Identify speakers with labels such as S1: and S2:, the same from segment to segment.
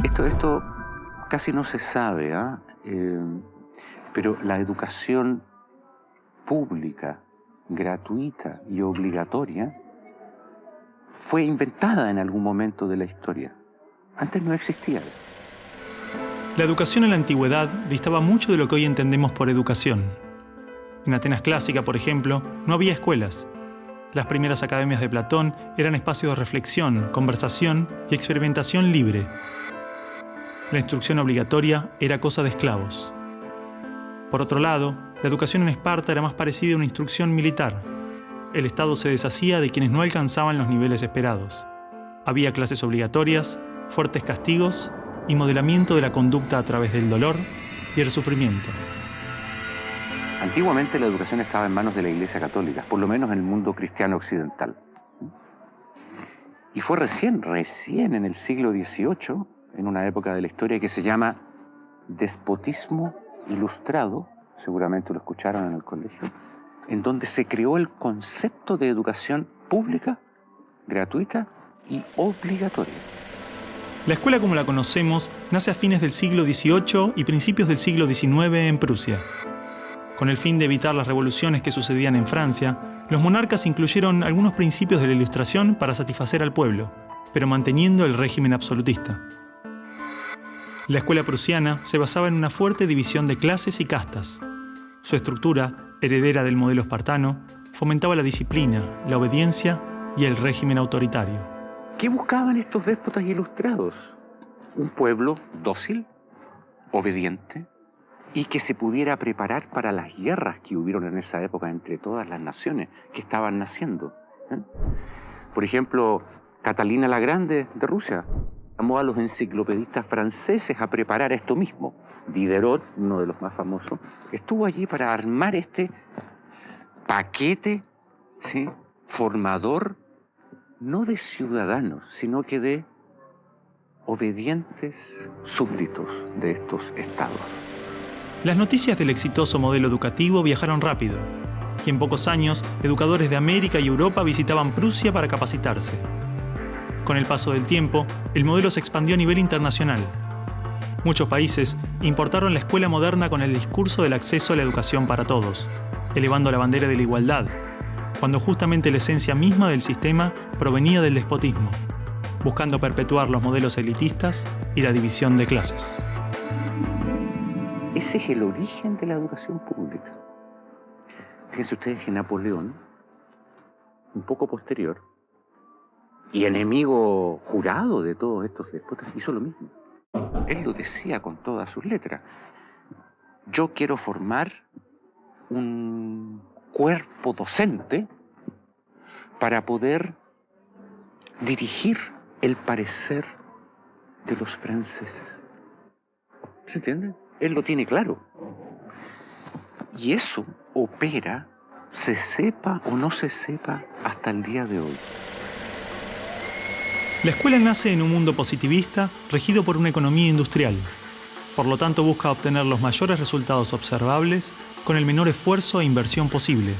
S1: Esto casi no se sabe, pero la educación pública, gratuita y obligatoria fue inventada en algún momento de la historia. Antes no existía.
S2: La educación en la antigüedad distaba mucho de lo que hoy entendemos por educación. En Atenas clásica, por ejemplo, no había escuelas. Las primeras academias de Platón eran espacios de reflexión, conversación y experimentación libre. La instrucción obligatoria era cosa de esclavos. Por otro lado, la educación en Esparta era más parecida a una instrucción militar. El Estado se deshacía de quienes no alcanzaban los niveles esperados. Había clases obligatorias, fuertes castigos y modelamiento de la conducta a través del dolor y el sufrimiento.
S1: Antiguamente la educación estaba en manos de la Iglesia Católica, por lo menos en el mundo cristiano occidental. Y fue recién en el siglo XVIII, en una época de la historia que se llama despotismo ilustrado, seguramente lo escucharon en el colegio, en donde se creó el concepto de educación pública, gratuita y obligatoria.
S2: La escuela como la conocemos nace a fines del siglo XVIII y principios del siglo XIX en Prusia. Con el fin de evitar las revoluciones que sucedían en Francia, los monarcas incluyeron algunos principios de la Ilustración para satisfacer al pueblo, pero manteniendo el régimen absolutista. La escuela prusiana se basaba en una fuerte división de clases y castas. Su estructura, heredera del modelo espartano, fomentaba la disciplina, la obediencia y el régimen autoritario.
S1: ¿Qué buscaban estos déspotas ilustrados? Un pueblo dócil, obediente, y que se pudiera preparar para las guerras que hubieron en esa época entre todas las naciones que estaban naciendo. Por ejemplo, Catalina la Grande de Rusia llamó a los enciclopedistas franceses a preparar esto mismo. Diderot, uno de los más famosos, estuvo allí para armar este paquete, ¿sí?, formador, no de ciudadanos, sino que de obedientes súbditos de estos estados.
S2: Las noticias del exitoso modelo educativo viajaron rápido, y en pocos años, educadores de América y Europa visitaban Prusia para capacitarse. Con el paso del tiempo, el modelo se expandió a nivel internacional. Muchos países importaron la escuela moderna con el discurso del acceso a la educación para todos, elevando la bandera de la igualdad, cuando justamente la esencia misma del sistema provenía del despotismo, buscando perpetuar los modelos elitistas y la división de clases.
S1: Ese es el origen de la educación pública. Fíjense ustedes que Napoleón, un poco posterior, y enemigo jurado de todos estos déspotas, hizo lo mismo. Él lo decía con todas sus letras. Yo quiero formar un cuerpo docente para poder dirigir el parecer de los franceses. ¿Se entiende? Él lo tiene claro. Y eso opera, se sepa o no se sepa, hasta el día de hoy.
S2: La escuela nace en un mundo positivista regido por una economía industrial. Por lo tanto, busca obtener los mayores resultados observables con el menor esfuerzo e inversión posible,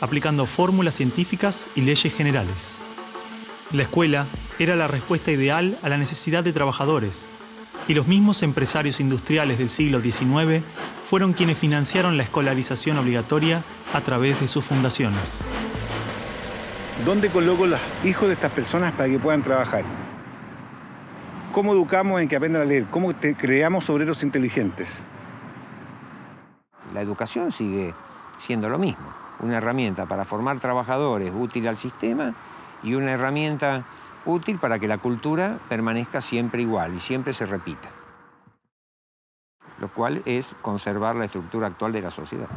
S2: aplicando fórmulas científicas y leyes generales. La escuela era la respuesta ideal a la necesidad de trabajadores, y los mismos empresarios industriales del siglo XIX fueron quienes financiaron la escolarización obligatoria a través de sus fundaciones.
S3: ¿Dónde coloco los hijos de estas personas para que puedan trabajar? ¿Cómo educamos en que aprendan a leer? ¿Cómo creamos obreros inteligentes?
S4: La educación sigue siendo lo mismo, una herramienta para formar trabajadores útil al sistema y una herramienta útil para que la cultura permanezca siempre igual y siempre se repita, lo cual es conservar la estructura actual de la sociedad.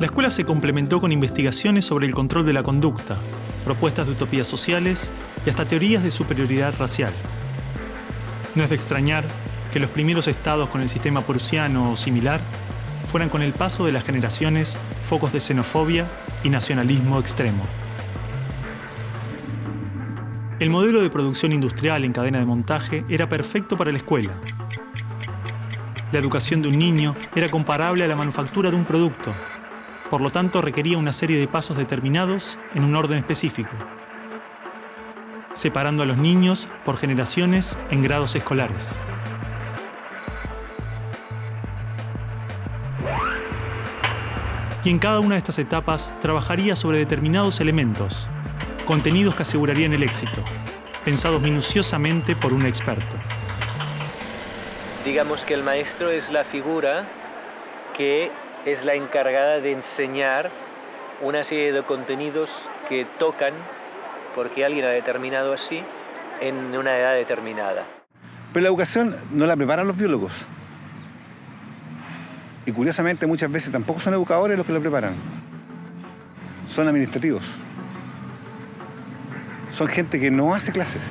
S2: La escuela se complementó con investigaciones sobre el control de la conducta, propuestas de utopías sociales y hasta teorías de superioridad racial. No es de extrañar que los primeros estados con el sistema prusiano o similar fueran con el paso de las generaciones focos de xenofobia y nacionalismo extremo. El modelo de producción industrial en cadena de montaje era perfecto para la escuela. La educación de un niño era comparable a la manufactura de un producto. Por lo tanto, requería una serie de pasos determinados en un orden específico. separando a los niños por generaciones en grados escolares. Y en cada una de estas etapas trabajaría sobre determinados elementos, contenidos que asegurarían el éxito, pensados minuciosamente por un experto.
S5: Digamos que el maestro es la figura que es la encargada de enseñar una serie de contenidos que tocan, porque alguien ha determinado así, en una edad determinada.
S3: Pero la educación no la preparan los biólogos. Y curiosamente muchas veces tampoco son educadores los que la preparan. Son administrativos. Son gente que no hace clases.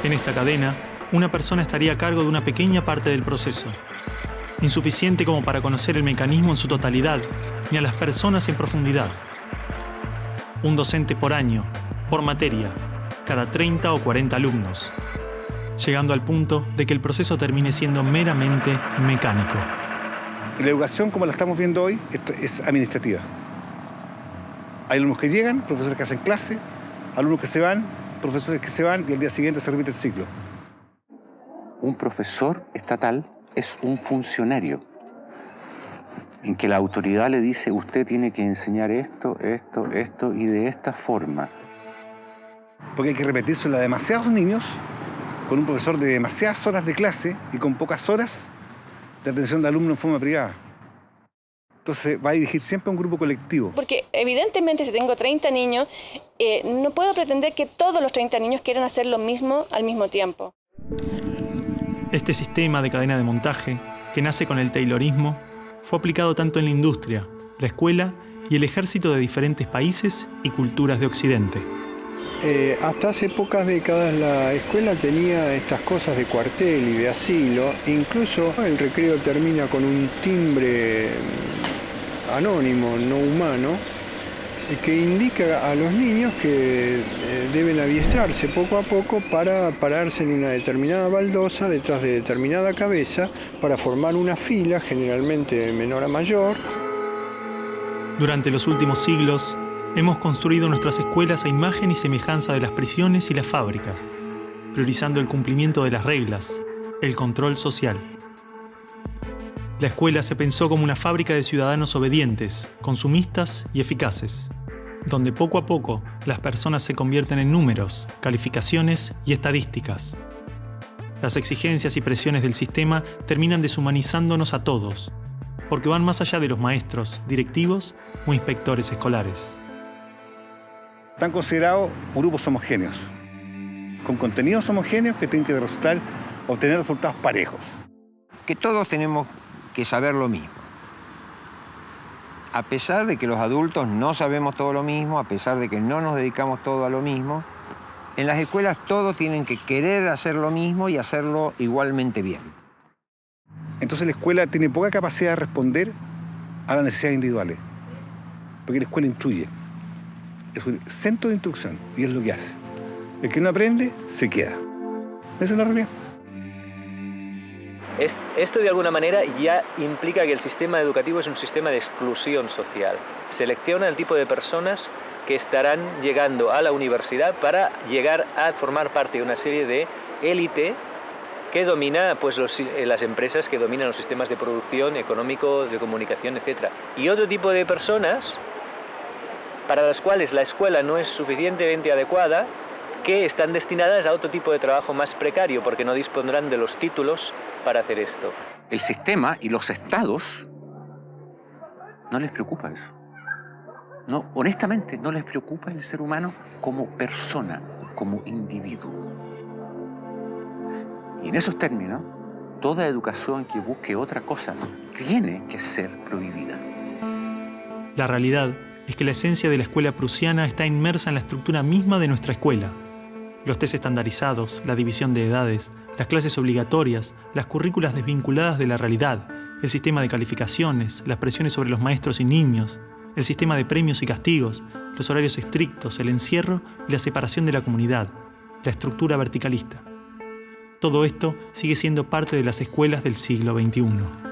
S2: En esta cadena, una persona estaría a cargo de una pequeña parte del proceso, insuficiente como para conocer el mecanismo en su totalidad, ni a las personas en profundidad. Un docente por año, por materia, cada 30 o 40 alumnos, llegando al punto de que el proceso termine siendo meramente mecánico.
S3: Y la educación, como la estamos viendo hoy, es administrativa. Hay alumnos que llegan, profesores que hacen clase, alumnos que se van, profesores que se van y al día siguiente se repite el ciclo.
S1: Un profesor estatal es un funcionario en que la autoridad le dice: usted tiene que enseñar esto y de esta forma.
S3: Porque hay que repetírselo a demasiados niños con un profesor de demasiadas horas de clase y con pocas horas de atención de alumnos en forma privada. Entonces va a dirigir siempre a un grupo colectivo.
S6: Porque evidentemente si tengo 30 niños, no puedo pretender que todos los 30 niños quieran hacer lo mismo al mismo tiempo.
S2: Este sistema de cadena de montaje, que nace con el taylorismo, fue aplicado tanto en la industria, la escuela y el ejército de diferentes países y culturas de Occidente.
S7: Hasta hace pocas décadas la escuela tenía estas cosas de cuartel y de asilo. Incluso el recreo termina con un timbre anónimo, no humano, que indica a los niños que deben adiestrarse poco a poco para pararse en una determinada baldosa detrás de determinada cabeza para formar una fila, generalmente de menor a mayor.
S2: Durante los últimos siglos, hemos construido nuestras escuelas a imagen y semejanza de las prisiones y las fábricas, priorizando el cumplimiento de las reglas, el control social. La escuela se pensó como una fábrica de ciudadanos obedientes, consumistas y eficaces, donde poco a poco las personas se convierten en números, calificaciones y estadísticas. Las exigencias y presiones del sistema terminan deshumanizándonos a todos, porque van más allá de los maestros, directivos o inspectores escolares.
S3: Están considerados grupos homogéneos, con contenidos homogéneos que tienen que obtener resultados parejos.
S4: Que todos tenemos que saber lo mismo. A pesar de que los adultos no sabemos todo lo mismo, a pesar de que no nos dedicamos todo a lo mismo, en las escuelas todos tienen que querer hacer lo mismo y hacerlo igualmente bien.
S3: Entonces la escuela tiene poca capacidad de responder a las necesidades individuales, porque la escuela instruye. Es un centro de instrucción y es lo que hace. El que no aprende, se queda. Esa es la realidad.
S5: Esto de alguna manera ya implica que el sistema educativo es un sistema de exclusión social. Selecciona el tipo de personas que estarán llegando a la universidad para llegar a formar parte de una serie de élite que domina pues, las empresas que dominan los sistemas de producción, económico, de comunicación, etc. Y otro tipo de personas para las cuales la escuela no es suficientemente adecuada, que están destinadas a otro tipo de trabajo más precario, porque no dispondrán de los títulos para hacer esto.
S1: El sistema y los estados no les preocupa eso. No, honestamente, no les preocupa el ser humano como persona, como individuo. Y en esos términos, toda educación que busque otra cosa tiene que ser prohibida.
S2: La realidad es que la esencia de la escuela prusiana está inmersa en la estructura misma de nuestra escuela. Los test estandarizados, la división de edades, las clases obligatorias, las currículas desvinculadas de la realidad, el sistema de calificaciones, las presiones sobre los maestros y niños, el sistema de premios y castigos, los horarios estrictos, el encierro y la separación de la comunidad, la estructura verticalista. Todo esto sigue siendo parte de las escuelas del siglo XXI.